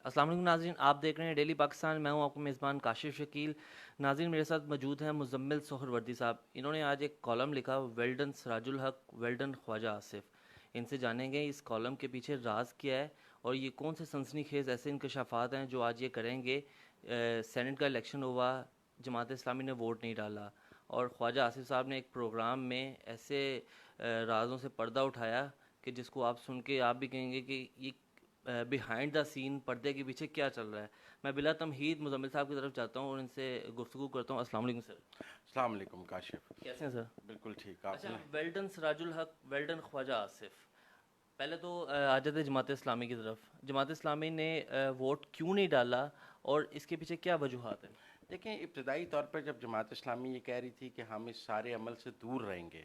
السلام علیکم ناظرین، آپ دیکھ رہے ہیں ڈیلی پاکستان. میں ہوں آپ کو میزبان کاشف شکیل. ناظرین، میرے ساتھ موجود ہیں مزمل سہر وردی صاحب. انہوں نے آج ایک کالم لکھا، ویلڈن سراج الحق، ویلڈن خواجہ آصف. ان سے جانیں گے اس کالم کے پیچھے راز کیا ہے اور یہ کون سے سنسنی خیز ایسے انکشافات ہیں جو آج یہ کریں گے. سینٹ کا الیکشن ہوا، جماعت اسلامی نے ووٹ نہیں ڈالا، اور خواجہ آصف صاحب نے ایک پروگرام میں ایسے رازوں سے پردہ اٹھایا کہ جس کو آپ سن کے آپ بھی کہیں گے کہ یہ بیہائنڈ دا سین، پردے کے پیچھے کیا چل رہا ہے. میں بلا تمہید مزمل صاحب کی طرف جاتا ہوں اور ان سے گفتگو کرتا ہوں. السلام علیکم سر. السلام علیکم کاشف. کیسے ہیں سر؟ بالکل ٹھیک. آپ اچھا، نے ویلڈن سراج الحق، ویلڈن خواجہ آصف. پہلے تو آ جاتے جماعت اسلامی کی طرف. جماعت اسلامی نے ووٹ کیوں نہیں ڈالا اور اس کے پیچھے کیا وجوہات ہیں؟ دیکھیں، ابتدائی طور پر جب جماعت اسلامی یہ کہہ رہی تھی کہ ہم اس سارے عمل سے دور رہیں گے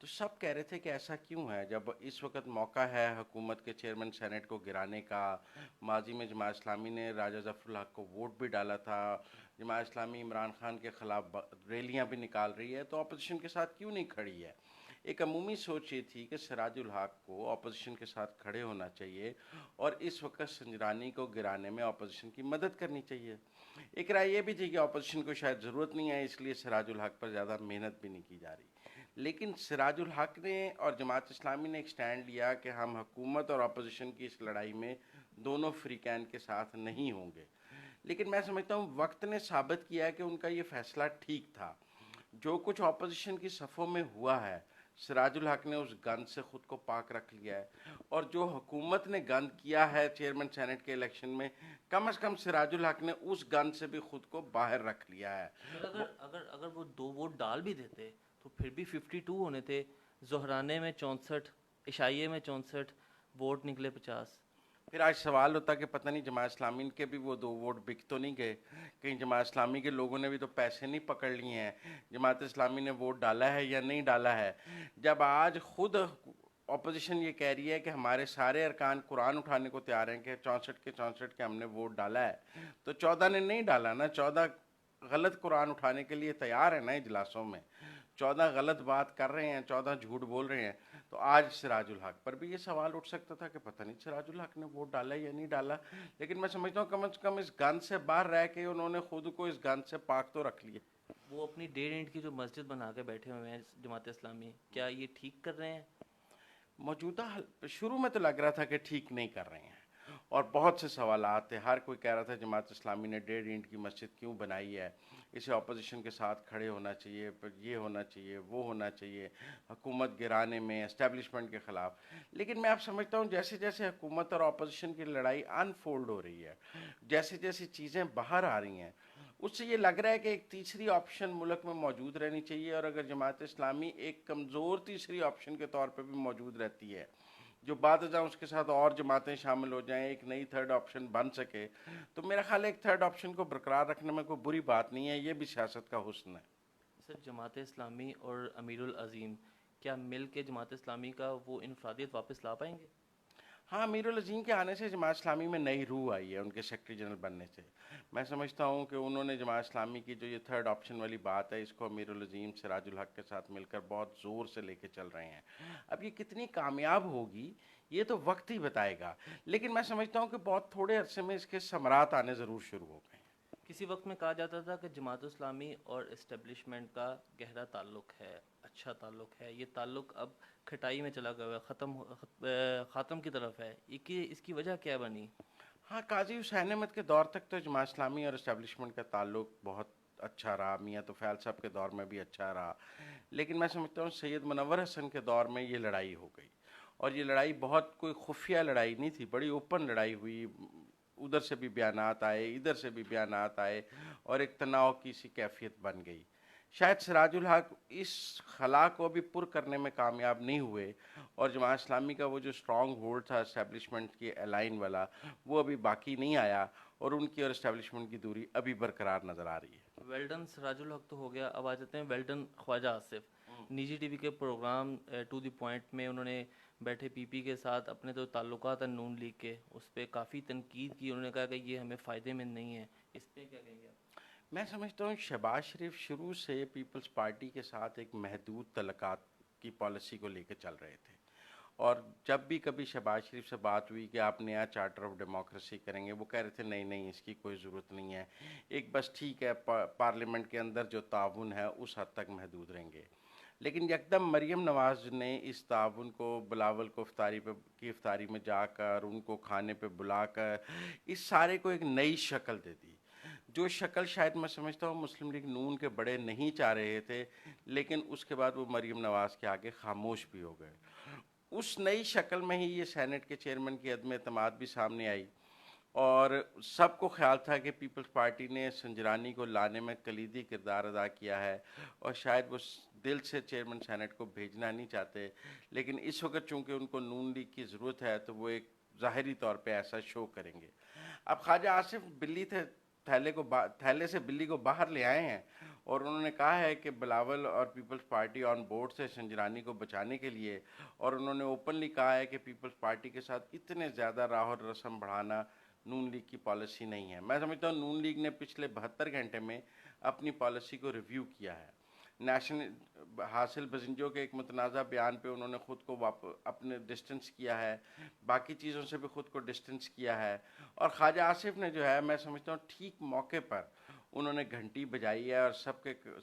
تو سب کہہ رہے تھے کہ ایسا کیوں ہے جب اس وقت موقع ہے حکومت کے چیئرمین سینٹ کو گرانے کا. ماضی میں جماعت اسلامی نے راجہ ظفر الحق کو ووٹ بھی ڈالا تھا. جماعت اسلامی عمران خان کے خلاف ریلیاں بھی نکال رہی ہے، تو اپوزیشن کے ساتھ کیوں نہیں کھڑی ہے؟ ایک عمومی سوچ یہ تھی کہ سراج الحق کو اپوزیشن کے ساتھ کھڑے ہونا چاہیے اور اس وقت سنجرانی کو گرانے میں اپوزیشن کی مدد کرنی چاہیے. ایک رائے یہ بھی تھی کہ اپوزیشن کو شاید ضرورت نہیں ہے، اس لیے سراج الحق پر زیادہ محنت بھی نہیں کی جا رہی. لیکن سراج الحق نے اور جماعت اسلامی نے ایک سٹینڈ لیا کہ ہم حکومت اور اپوزیشن کی اس لڑائی میں دونوں فریقین کے ساتھ نہیں ہوں گے. لیکن میں سمجھتا ہوں وقت نے ثابت کیا کہ ان کا یہ فیصلہ ٹھیک تھا. جو کچھ اپوزیشن کی صفوں میں ہوا ہے، سراج الحق نے اس گند سے خود کو پاک رکھ لیا ہے. اور جو حکومت نے گند کیا ہے چیئرمین سینٹ کے الیکشن میں، کم از کم سراج الحق نے اس گند سے بھی خود کو باہر رکھ لیا ہے. سر، اگر وہ 2 ووٹ ڈال بھی دیتے تو پھر بھی 52 ہونے تھے. زہرانے میں 64، عشائیے میں 64، ووٹ نکلے 50. پھر آج سوال ہوتا کہ پتہ نہیں جماعت اسلامی کے بھی وہ 2 ووٹ بک تو نہیں گئے، کہیں جماعت اسلامی کے لوگوں نے بھی تو پیسے نہیں پکڑ لیے ہیں، جماعت اسلامی نے ووٹ ڈالا ہے یا نہیں ڈالا ہے. جب آج خود اپوزیشن یہ کہہ رہی ہے کہ ہمارے سارے ارکان قرآن اٹھانے کو تیار ہیں کہ 64 کے ہم نے ووٹ ڈالا ہے، تو 14 نے نہیں ڈالا نا. 14 غلط قرآن اٹھانے کے لیے تیار ہیں نا اجلاسوں میں. 14 غلط بات کر رہے ہیں، 14 جھوٹ بول رہے ہیں. تو آج سراج الحق پر بھی یہ سوال اٹھ سکتا تھا کہ پتہ نہیں سراج الحق نے ووٹ ڈالا یا نہیں ڈالا. لیکن میں سمجھتا ہوں کم از کم اس گند سے باہر رہ کے انہوں نے خود کو اس گند سے پاک تو رکھ لیا. وہ اپنی ڈیڑھ اینٹ کی جو مسجد بنا کے بیٹھے ہوئے ہیں جماعت اسلامی، کیا یہ ٹھیک کر رہے ہیں؟ موجودہ شروع میں تو لگ رہا تھا کہ ٹھیک نہیں کر رہے ہیں اور بہت سے سوالات تھے. ہر کوئی کہہ رہا تھا جماعت اسلامی نے 1.5 اینٹ کی مسجد کیوں بنائی ہے، اسے اپوزیشن کے ساتھ کھڑے ہونا چاہیے، یہ ہونا چاہیے، وہ ہونا چاہیے، حکومت گرانے میں اسٹیبلشمنٹ کے خلاف. لیکن میں اب سمجھتا ہوں جیسے جیسے حکومت اور اپوزیشن کی لڑائی انفولڈ ہو رہی ہے، جیسے جیسے چیزیں باہر آ رہی ہیں، اس سے یہ لگ رہا ہے کہ ایک تیسری آپشن ملک میں موجود رہنی چاہیے. اور اگر جماعت اسلامی ایک کمزور تیسری آپشن کے طور پہ بھی موجود رہتی ہے جو بعد ازاں اس کے ساتھ اور جماعتیں شامل ہو جائیں، ایک نئی تھرڈ آپشن بن سکے، تو میرا خیال ہے ایک تھرڈ آپشن کو برقرار رکھنے میں کوئی بری بات نہیں ہے. یہ بھی سیاست کا حسن ہے. سر، جماعت اسلامی اور امیر العظیم کیا مل کے جماعت اسلامی کا وہ انفرادیت واپس لا پائیں گے؟ ہاں، امیر العظیم کے آنے سے جماعت اسلامی میں نئی روح آئی ہے، ان کے سیکرٹری جنرل بننے سے. میں سمجھتا ہوں کہ انہوں نے جماعت اسلامی کی جو یہ تھرڈ آپشن والی بات ہے، اس کو امیر العظیم سراج الحق کے ساتھ مل کر بہت زور سے لے کے چل رہے ہیں. اب یہ کتنی کامیاب ہوگی یہ تو وقت ہی بتائے گا، لیکن میں سمجھتا ہوں کہ بہت تھوڑے عرصے میں اس کے ثمرات آنے ضرور شروع ہو گئے ہیں. کسی وقت میں کہا جاتا تھا کہ جماعت اسلامی اور اسٹیبلشمنٹ کا گہرا تعلق ہے، اچھا تعلق ہے. یہ تعلق اب کھٹائی میں چلا گیا ہے، خاتم کی طرف ہے. اس کی وجہ کیا بنی؟ ہاں، قاضی حسین احمد کے دور تک تو جماعت اسلامی اور اسٹیبلشمنٹ کا تعلق بہت اچھا رہا، میاں طفیل صاحب کے دور میں بھی اچھا رہا. لیکن میں سمجھتا ہوں سید منور حسن کے دور میں یہ لڑائی ہو گئی، اور یہ لڑائی بہت کوئی خفیہ لڑائی نہیں تھی، بڑی اوپن لڑائی ہوئی. ادھر سے بھی بیانات آئے، ادھر سے بھی بیانات آئے، اور ایک تناؤ کی سی کیفیت بن گئی. شاید سراج الحق اس خلا کو ابھی پر کرنے میں کامیاب نہیں ہوئے، اور جماعت اسلامی کا وہ جو اسٹرانگ ہولڈ تھا اسٹیبلشمنٹ کی الائن والا، وہ ابھی باقی نہیں آیا، اور ان کی اور اسٹیبلشمنٹ کی دوری ابھی برقرار نظر آ رہی ہے. ویلڈن سراج الحق تو ہو گیا، اب آ جاتے ہیں ویلڈن خواجہ آصف. نجی ٹی وی کے پروگرام ٹو دی پوائنٹ میں انہوں نے بیٹھے پی پی کے ساتھ اپنے جو تعلقات ہیں نون لیگ کے، اس پہ کافی تنقید کی. انہوں نے کہا کہ یہ ہمیں فائدے میں نہیں ہے. اس پہ کیا کہیں گے آپ؟ میں سمجھتا ہوں شہباز شریف شروع سے پیپلز پارٹی کے ساتھ ایک محدود تعلقات کی پالیسی کو لے کے چل رہے تھے، اور جب بھی کبھی شہباز شریف سے بات ہوئی کہ آپ نیا چارٹر آف ڈیموکریسی کریں گے، وہ کہہ رہے تھے نہیں نہیں اس کی کوئی ضرورت نہیں ہے، ایک بس ٹھیک ہے پارلیمنٹ کے اندر جو تعاون ہے اس حد تک محدود رہیں گے۔ لیکن یکدم مریم نواز نے اس تعاون کو بلاول کو افطاری میں جا کر ان کو کھانے پہ بلا کر اس سارے کو ایک نئی شکل دے دی، جو شکل شاید میں سمجھتا ہوں مسلم لیگ نون کے بڑے نہیں چاہ رہے تھے، لیکن اس کے بعد وہ مریم نواز کے آگے خاموش بھی ہو گئے۔ اس نئی شکل میں ہی یہ سینٹ کے چیئرمین کی عدم اعتماد بھی سامنے آئی، اور سب کو خیال تھا کہ پیپلز پارٹی نے سنجرانی کو لانے میں کلیدی کردار ادا کیا ہے، اور شاید وہ دل سے چیئرمین سینٹ کو بھیجنا نہیں چاہتے، لیکن اس وقت چونکہ ان کو نون لیگ کی ضرورت ہے تو وہ ایک ظاہری طور پہ ایسا شو کریں گے۔ اب خواجہ آصف تھیلے سے بلی کو باہر لے آئے ہیں، اور انہوں نے کہا ہے کہ بلاول اور پیپلز پارٹی آن بورڈ سے سنجرانی کو بچانے کے لیے، اور انہوں نے اوپنلی کہا ہے کہ پیپلز پارٹی کے ساتھ اتنے زیادہ راہ اور رسم بڑھانا نون لیگ کی پالیسی نہیں ہے۔ میں سمجھتا ہوں نون لیگ نے پچھلے 72 گھنٹے میں اپنی پالیسی کو ریویو کیا ہے۔ نیشنل حاصل بزنجوں کے ایک متنازع بیان پہ انہوں نے خود کو اپنے ڈسٹنس کیا ہے، باقی چیزوں سے بھی خود کو ڈسٹنس کیا ہے، اور خواجہ آصف نے جو ہے میں سمجھتا ہوں ٹھیک موقع پر انہوں نے گھنٹی بجائی ہے، اور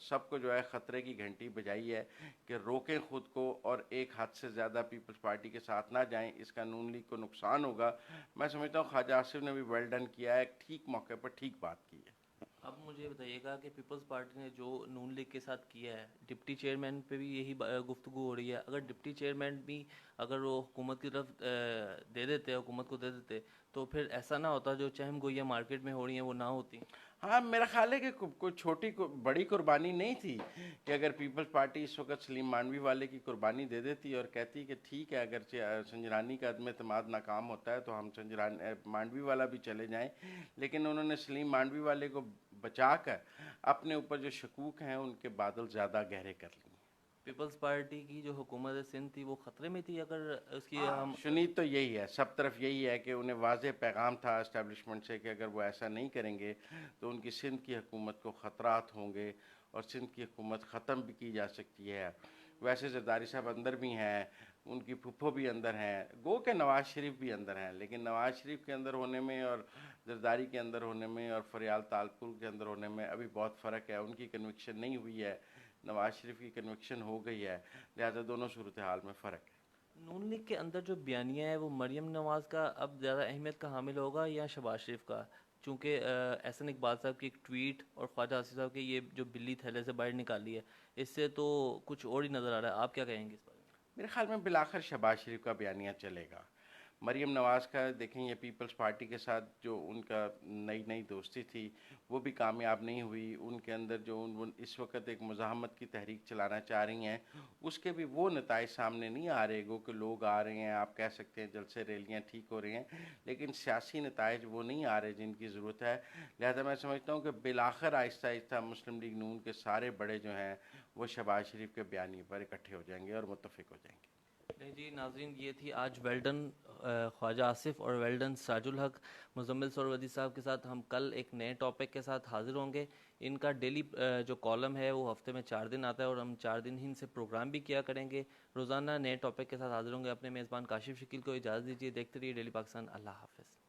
سب کو جو ہے خطرے کی گھنٹی بجائی ہے کہ روکیں خود کو اور ایک حد سے زیادہ پیپلز پارٹی کے ساتھ نہ جائیں، اس کا نون لیگ کو نقصان ہوگا۔ میں سمجھتا ہوں خواجہ آصف نے بھی ویل ڈن کیا ہے، ٹھیک موقع پر ٹھیک بات کی ہے۔ اب مجھے بتائیے گا کہ پیپلز پارٹی نے جو نون لیگ کے ساتھ کیا ہے، ڈپٹی چیئرمین پہ بھی یہی گفتگو ہو رہی ہے، اگر ڈپٹی چیئرمین بھی اگر وہ حکومت کی طرف دے دیتے، حکومت کو دے دیتے، تو پھر ایسا نہ ہوتا جو چہم گوئیاں مارکیٹ میں ہو رہی ہیں وہ نہ ہوتی۔ ہاں میرا خیال ہے کہ کوئی بڑی قربانی نہیں تھی کہ اگر پیپلز پارٹی اس وقت سلیم مانوی والے کی قربانی دے دیتی اور کہتی کہ ٹھیک ہے اگر سنجرانی کا عدم اعتماد ناکام ہوتا ہے تو ہم مانڈوی والا بھی چلے جائیں، لیکن انہوں نے سلیم مانوی والے کو بچا کر اپنے اوپر جو شکوک ہیں ان کے بادل زیادہ گہرے کر لیے۔ پیپلز پارٹی کی جو حکومت سندھ تھی وہ خطرے میں تھی اگر اس کی ہم شنید تو یہی ہے، سب طرف یہی ہے کہ انہیں واضح پیغام تھا اسٹیبلشمنٹ سے کہ اگر وہ ایسا نہیں کریں گے تو ان کی سندھ کی حکومت کو خطرات ہوں گے، اور سندھ کی حکومت ختم بھی کی جا سکتی ہے۔ ویسے زرداری صاحب اندر بھی ہیں، ان کی پھپھو بھی اندر ہیں، گو کہ نواز شریف بھی اندر ہیں، لیکن نواز شریف کے اندر ہونے میں اور زرداری کے اندر ہونے میں اور فریال تالپور کے اندر ہونے میں ابھی بہت فرق ہے۔ ان کی کنوکشن نہیں ہوئی ہے، نواز شریف کی کنوکشن ہو گئی ہے، لہذا دونوں صورتحال میں فرق ہے۔ نون لیگ کے اندر جو بیانیہ ہے وہ مریم نواز کا اب زیادہ اہمیت کا حامل ہوگا یا شہباز شریف کا؟ چونکہ احسن اقبال صاحب کی ایک ٹویٹ اور خواجہ آصف صاحب کی یہ جو بلی تھیلے سے باہر نکالی ہے، اس سے تو کچھ اور ہی نظر آ رہا ہے۔ آپ کیا کہیں گے اس بارے میں؟ میرے خیال میں بالآخر شہباز شریف کا بیانیہ چلے گا۔ مریم نواز کا دیکھیں، یہ پیپلز پارٹی کے ساتھ جو ان کا نئی دوستی تھی وہ بھی کامیاب نہیں ہوئی، ان کے اندر جو اس وقت ایک مزاحمت کی تحریک چلانا چاہ رہی ہیں اس کے بھی وہ نتائج سامنے نہیں آ رہے، گو کہ لوگ آ رہے ہیں، آپ کہہ سکتے ہیں جلسے ریلیاں ٹھیک ہو رہی ہیں، لیکن سیاسی نتائج وہ نہیں آ رہے جن کی ضرورت ہے۔ لہذا میں سمجھتا ہوں کہ بالآخر آہستہ آہستہ مسلم لیگ نون کے سارے بڑے جو ہیں وہ شہباز شریف کے بیانیے پر اکٹھے ہو جائیں گے اور متفق ہو جائیں گے۔ نہیں جی ناظرین، یہ تھی آج ویلڈن خواجہ آصف اور ویلڈن سراج الحق مزمل سہروردی صاحب کے ساتھ۔ ہم کل ایک نئے ٹاپک کے ساتھ حاضر ہوں گے۔ ان کا ڈیلی جو کالم ہے وہ ہفتے میں 4 دن آتا ہے، اور ہم 4 دن ہی ان سے پروگرام بھی کیا کریں گے۔ روزانہ نئے ٹاپک کے ساتھ حاضر ہوں گے۔ اپنے میزبان کاشف شکیل کو اجازت دیجیے، دیکھتے رہیے ڈیلی پاکستان۔ اللہ حافظ۔